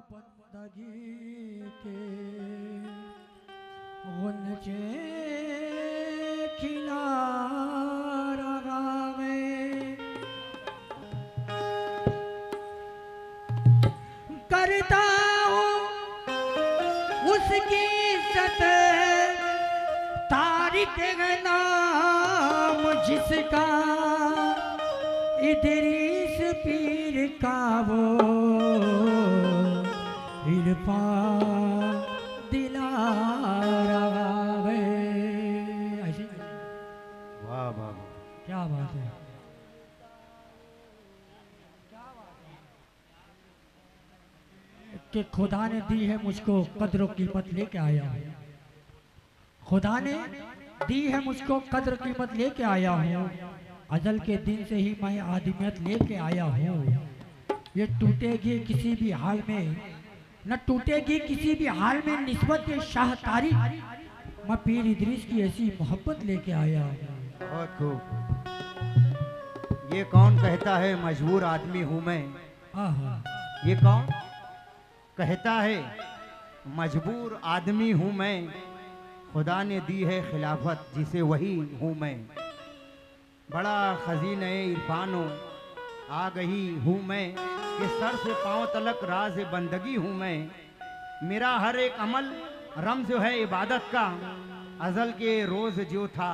बंदगी के गुंजे खिला रहा है, करता हूँ उसकी इज्जत, तारिक है नाम जिसका, इदरीस पीर का वो इरफान दिला रहा है। ऐसे वाह वाह, क्या बात है, कि खुदा ने दी है मुझको कद्र कीमत लेके आया हूँ, खुदा ने दी है मुझको कद्र कीमत लेके आया हूँ, अजल के दिन से ही मैं आदमियत लेके आया हूँ। ये टूटेगी किसी भी हाल में, न टूटेगी किसी भी हाल में निस्बत शाह तारिक, मैं पीर इदरीस की ऐसी मोहब्बत लेके आया हूँ। बहुत खूब। ये कौन कहता है मजबूर आदमी हूँ मैं? आहा, ये कौन कहता है मजबूर आदमी हूँ मैं? खुदा ने दी है खिलाफत जिसे वही हूँ मैं। बड़ा खजीने इरफानो आ गई हूँ मैं, कि सर से पांव तलक राज बंदगी हूँ मैं। मेरा हर एक अमल रम्ज है इबादत का, अजल के रोज जो था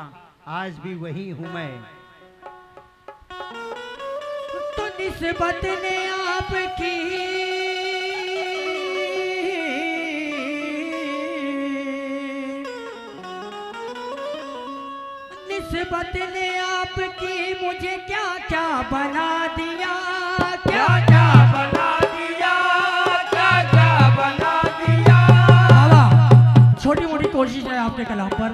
आज भी वही हूँ मैं। तो निस्बत ने आपकी निस्बत ने आपकी मुझे क्या क्या बना दिया, क्या क्या बना दिया, क्या क्या बना दिया। बाबा छोटी मोटी कोशिश है आपके कलाम पर।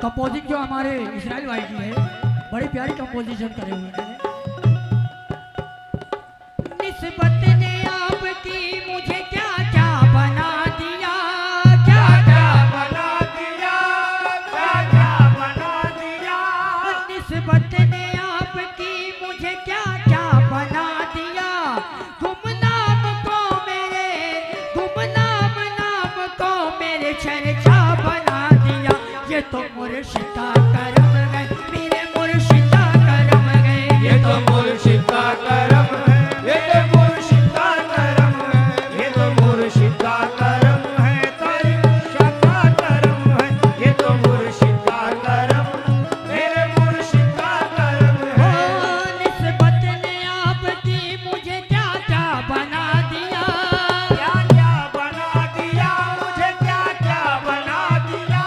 कंपोजिंग जो हमारे इसराइल भाई की है, बड़ी प्यारी कंपोजिशन करे हुए हैं। निस्बत ने आपकी मुझे क्या क्या बना दिया, क्या क्या बना दिया, क्या क्या बना दिया। निस्बत ने आपकी मुझे क्या क्या बना दिया, गुमनाम को मेरे, गुमनाम नाम को मेरे चर्चा बना दिया। ये तो मुर्शिद का करम है, मेरे मुर्शिद का करम है, ये तो मुर्शिद का करम है, ये तो मुर्शिद का करम है, ये तो मुर्शिद का करम है, तारिक का करम है। ये तो मुर्शिद का करम, मेरे मुर्शिद का करम है। ओ निस्बत ने आपकी मुझे क्या क्या बना दिया, क्या क्या बना दिया, मुझे क्या क्या बना दिया।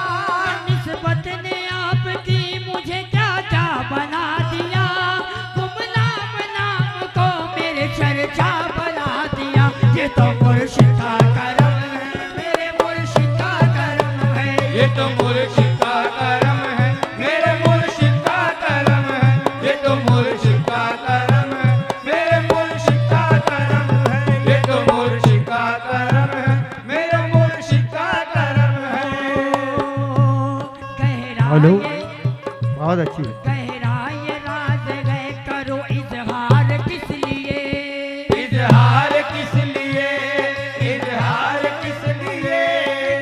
निस्बत ने आपकी मुझे क्या क्या बना दिया, गुमनाम नाम को मेरे चर्चा बना दिया। ये तो मुर्शिद का करम है, मेरे मुर्शिद का करम है, ये तो मुर्शिद का करम है, मेरे मुर्शिद का करम है। ये तो मुर्शिद का करम है, मेरे मुर्शिद का करम है। ये तो मुर्शिद का करम है, मेरे मुर्शिद का करम है। गहरा हेलो। ये बहुत अच्छी है। गहरा ये राज है, करो इजहार किस लिए, इजहार किस लिए, इजहार किस लिए।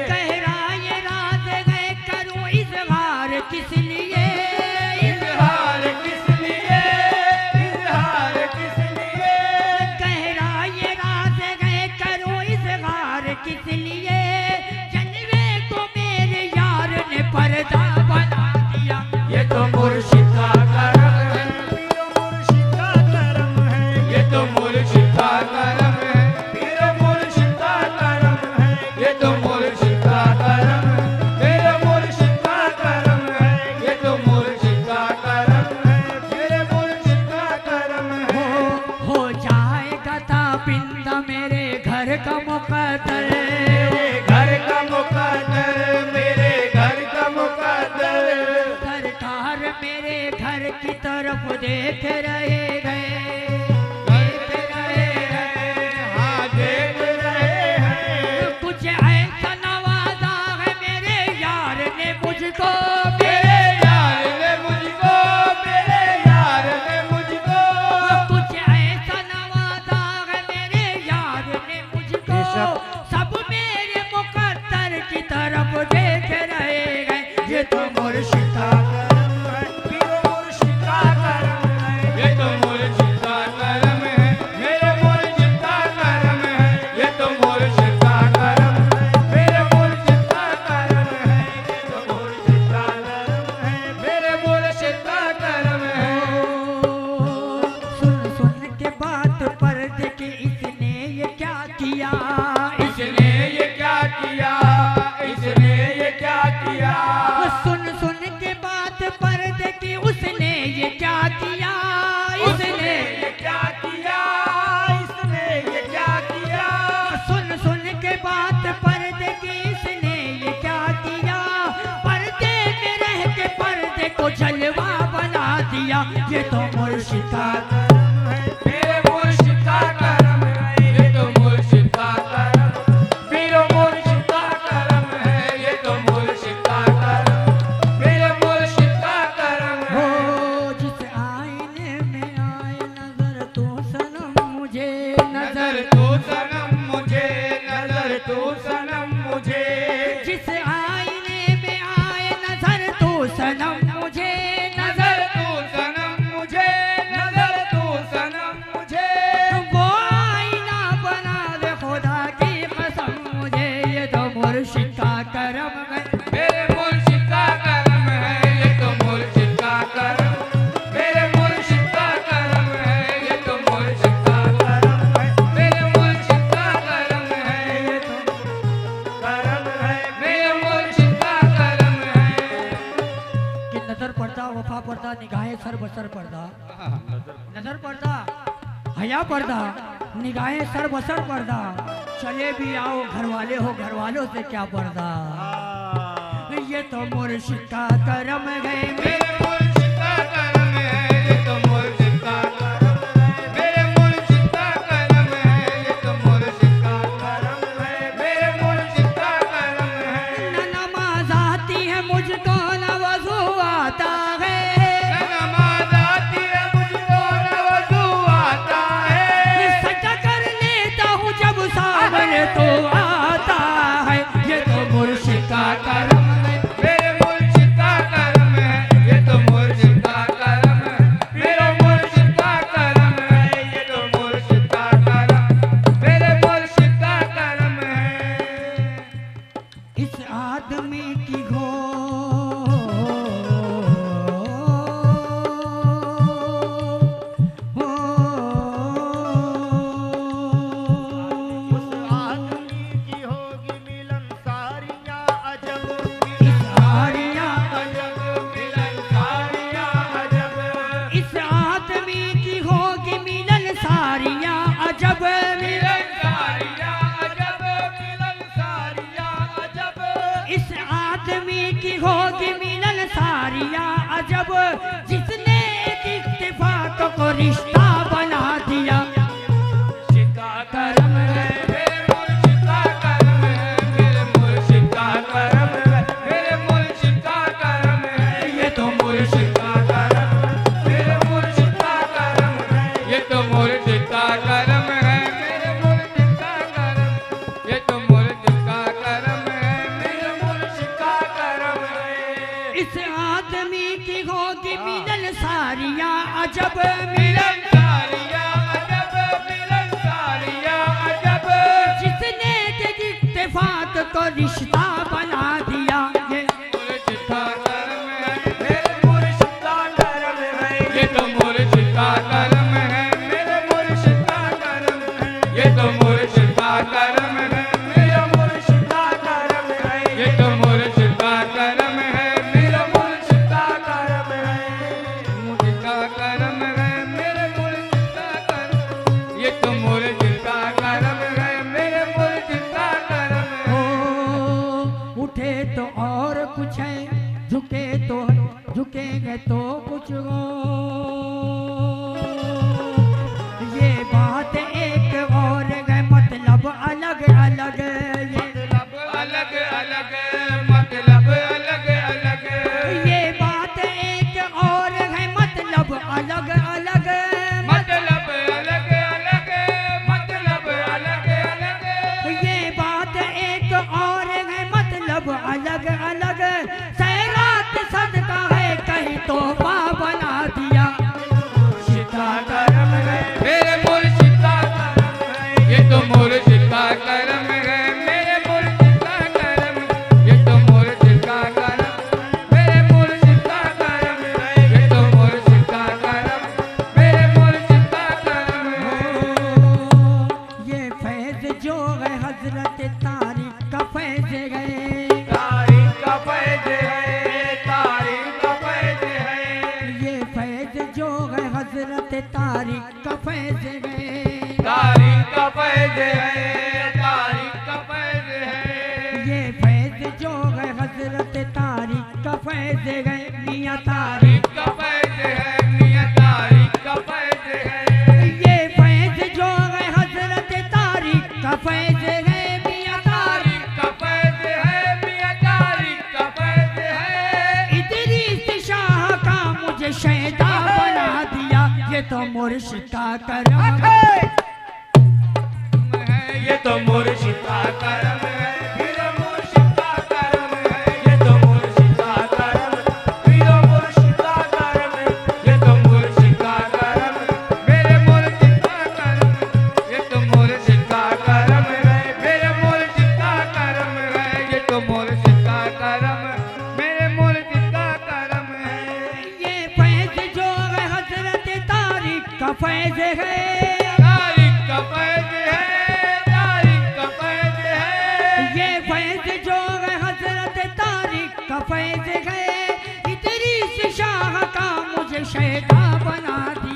गहरा ये राज है, करो इजहार किस लिए, इजहार किस लिए, इजहार किस लिए। गहरा ये राज है, करो इजहार किस लिए। जलवे को मेरे यार ने पर्दा बना दिया। ये तो मुर्शिद का करम है, पीर मुर्शिद का करम है। ये तो मुर्शिद का करम है, पीर मुर्शिद का करम है। ये तो मुर्शिद का करम है, मेरे मुर्शिद का करम है। ये तो मुर्शिद का करम है, मेरे मुर्शिद का करम है। हो जाएगा ताबिंद मेरे घर का मुकद्दर, मेरे घर का मुकद्दर, मेरे घर का मुकद्दर। सरकार मेरे घर की तरफ देख रहे हैं, देख रहे हैं, हाँ देख रहे हैं। कुछ ऐसा नवाजा है मेरे यार ने मुझको, मेरे यार ने मुझको, मेरे यार ने मुझको। कुछ ऐसा नवाजा है मेरे यार ने मुझको। सब मेरे मुकद्दर की तरफ देख रहे हैं। ये तो मुर्शिद का करम है, पीरो मुर्शिद का करम है। ये तो मुर्शिद का करम है, मेरे मुर्शिद का करम है। ये तो मुर्शिद का करम है, मेरे मुर्शिद का करम है। ये तो मुर्शिद का करम है, मेरे मुर्शिद का करम है। सुन सुन के बात पर देखी इसने ये क्या किया, इसने ये क्या किया, इसने ये क्या किया। सुन सुन के बात पर देखी उसने ये क्या किया, इसने ये क्या किया, इसने ये क्या किया। सुन सुन के बात पर देखी इसने ये क्या किया। पर्दे में रह के पर्दे को जलवा बना दिया। ये तो मुर्शिद का करम है, मेरे मुर्शिद का करम है। ये तो मुर्शिद का करम, मेरे मुर्शिद का करम है। ये तो मुर्शिद का करम, मेरे मुर्शिद का करम हो है। जिस आईने में आए नजर तो सनम मुझे, नजर तू सनम मुझे, नजर तू सनम मुझे। जिस आईने में आए नजर तो सनम मुझे, नजर तू सनम मुझे, नजर तू सनम मुझे। वो आईना बना दे खुदा की कसम मुझे। ये तो मुर्शिद का करम है, मेरे मुर्शिद का करम है। ये तो मुर्शिद का करम, मेरे मुर्शिद का करम है। ये तो मुर्शिद का करम है, मेरे मुर्शिद का करम है। ये तो करम है, मेरे मुर्शिद का करम है। कि नजर पर्दा, वफा पर्दा, निगाहें सर बसर पर्दा, नजर पर्दा, हया पर्दा, निगाहें सर बसर पर्दा। चले भी आओ घर वाले हो, घर वालों से क्या पर्दा। ये तो मुर्शिद का करम है, मेरे मुर्शिद का करम है। ये तो मुर्शिद का करम है, मेरे मुर्शिद का करम है। ये तो मुर्शिद का करम है, मेरे मुर्शिद का करम है। न नमाज आती है मुझको न वजू आता है। न नमाज आती है मुझको, न वज़ू आता है। सजदा कर लेता हूँ जब सामने तो आता है। ये तो मुर्शिद का करम है, मेरे मुर्शिद का करम है। ये तो मुर्शिद का करम है, मेरे मुर्शिद का करम है। ये तो मुर्शिद का करम, मेरे मुर्शिद का करम है। इस आदमी की हो उस आदमी की होगी मिलनसारियां अजब, इस आरिया, अजब मिलनसारियां अजब। इस आदमी की होगी मिलन सारियां अजब। मिलनसारियां अजब, मिलनसारियां अजब। इस आदमी की होगी मिलन सारियां अजब। जिसने एक इत्तेफाक को रिश्ता बना दिया। मुर्शिद का करम है, मेरे मुर्शिद का करम है। मेरे मुर्शिद का करम है, मेरे मुर्शिद का करम है। ये तो मुर्शिद का करम है, मेरे मुर्शिद का करम है। ये तो मुर्शिद का करम है, मेरे मुर्शिद का करम। ये तो मुर्शिद का करम है, मेरे मुर्शिद का करम है। इस आदमी की होगी मिलन सारियां अजब। मिलनसारियां अजब, मिलनसारियां अजब। जिसने एक इत्तेफाक को रिश्ता बना दिया। ये मुर्शिद का करम है, मेरे मुर्शिद का करम है। ये तो मुर्शिद का करम है, मेरे मुर्शिद का करम है। ये तो मुर्शिद का करम है, मेरा मुर्शिद का करम है। ये तो मुर्शिद का करम है, मेरा मुर्शिद का करम है। मुर्शिद का करम है, मेरे मुर्शिद का करम। ये तो मुर्शिद का करम है, मेरे मुर्शिद का करम है। हो उठे तो और कुछ है, झुके तो झुकेंगे तो कुछ हो। ये बात एक और है, मतलब अलग अलग। ये अलग अलग मतलब अलग अलग। ये बात एक और है, मतलब अलग अलग। मतलब अलग अलग, मतलब अलग अलग। ये तो मुर्शिद का करम है मेरे मुर्शिद का करम, ये तो मुर्शिद का करम मेरे मुर्शिद का करम है, ये तो मुर्शिद का करम मेरे मुर्शिद का करम है। ये फैज जो है हजरत तारिक का फैज है, तारीख का फैज है, तारीख का फैज है, ये फैज जो है हजरत तारिक का फैज है, तारीख का फैज है, तारीख का फैज है, ये फैज जो है हजरत तारिक का फैज है, मियां तारिक तारीख का फैज है, मियां तारीख का फैज है, ये फैज जो है हजरत तारिक का फैज है, मियां तारिक तारीख का फैज है, मियां तारीख का फैज है। इदरीस शाह का मुझे शहदा बना दिया, ये तो मुर्शिद का करम है, ये तो मुर्शिद का करम है, फिर मुर्शिद का करम है, ये तो मुर्शिद का करम, फिर मुर्शिद का करम है, ये तो मुर्शिद का करम, मेरे मुर्शिद का करम, ये तो मुर्शिद का करम है, मेरे मुर्शिद का करम है, ये तो मुर्शिद का करम, मेरे मुर्शिद का करम है। ये फैज जो है हजरत तारिक का फैज है, तारीख का फैज है, तारीख का फैज है, ये फैज जो है हजरत तारिक का फैज है, इदरीस शाह का मुझे शहदा बना दिया,